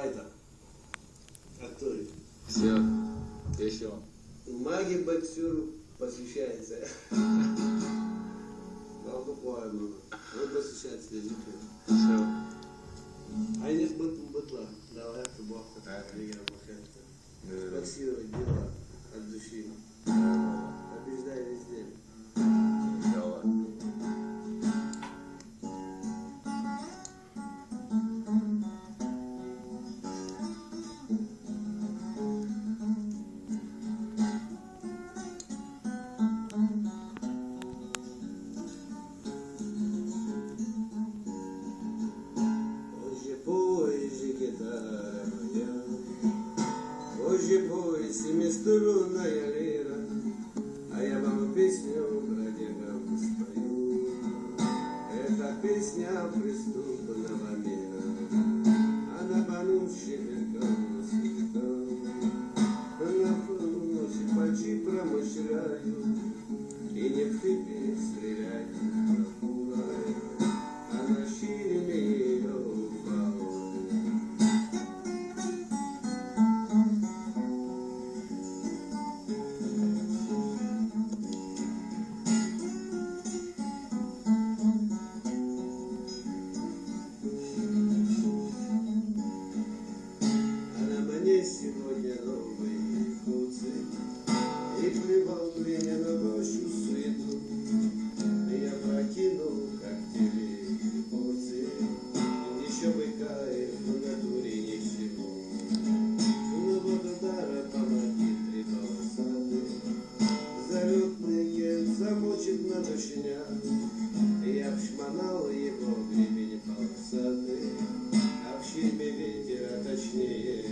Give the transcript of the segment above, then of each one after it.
это. Акторы. Все. Еще. Маги боксеру посвящается. Много по-моему. Он посвящается языку. Все. А не бытла. Давай это бог. Боксировать дело от души. Побеждай везде. Позже семиструнная лира, а я вам песню бродягам спою. Это песня преступного мира, она понущая векам светом. На полночи пальчи промышляют, и не в тыпе стреляют, а на щиме ее упала. Сегодня новые куцы, и плевал меня на вашу суету. Я прокинул, как телепорции, еще выкаев в натуре ни к чему. Но вот удара помоги три полосаты, залетный ген замочит на дощиня. Я обшмонал его гребень полосатый, а в щельме ветер, а точнее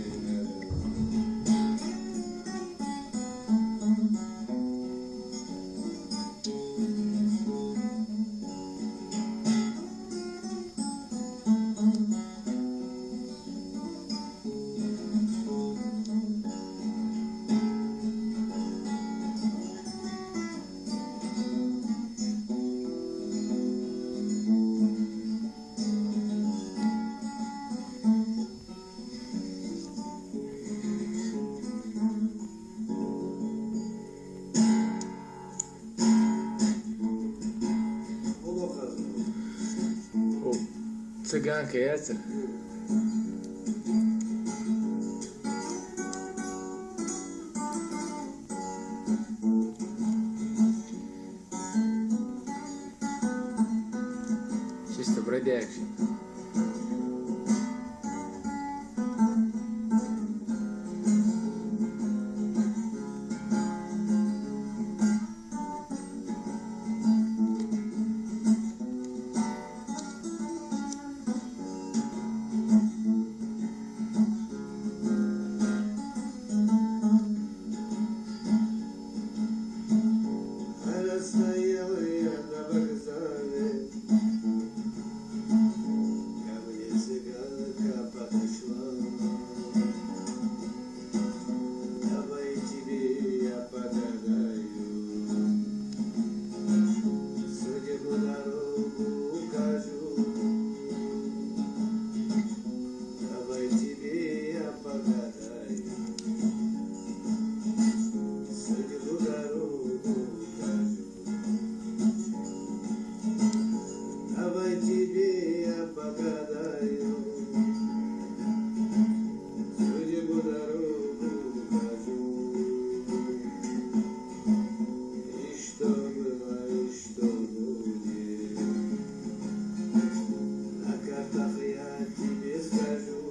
цыганка яйца. Чисто бродячий. Стоял я на вокзале, ко мне цыганка подошла. Давай тебе я погадаю, судьбу дорогу укажу. Давай тебе я погадаю, судьбу дорогу укажу. Давай тебе я погадаю, судьбу дорогу укажу. И что было, и что будет, на картах я тебе скажу.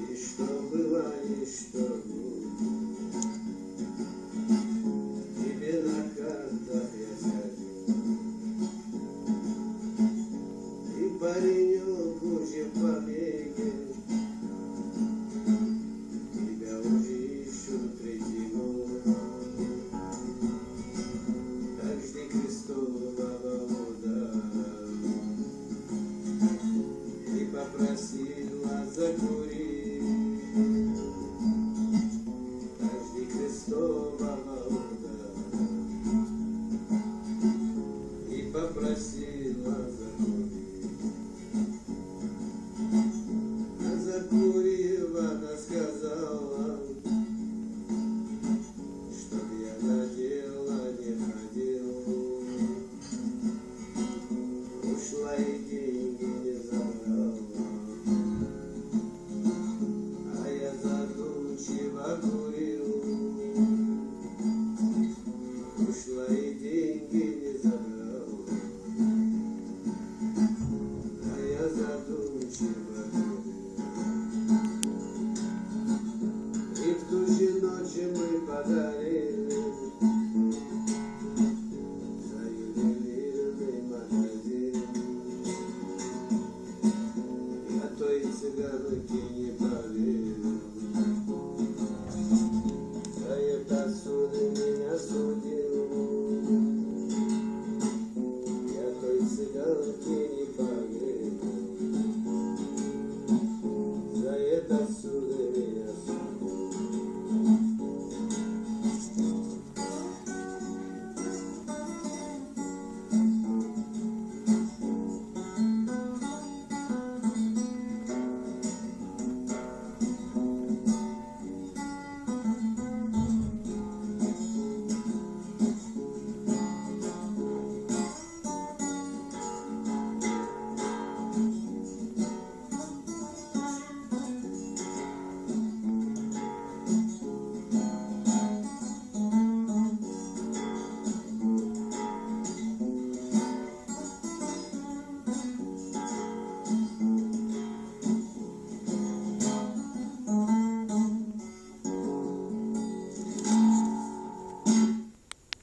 И что было, и что будет, тебе на картах я скажу. И паренек уже в побеге, тебя уже ищут третий год. Так жди крестового удара, и попросила закурить. Так жди крестового удара, и попросила закурить. задумчиво. И в ту же ночь мы подарили за ювелирный магазин. Я той цыганке не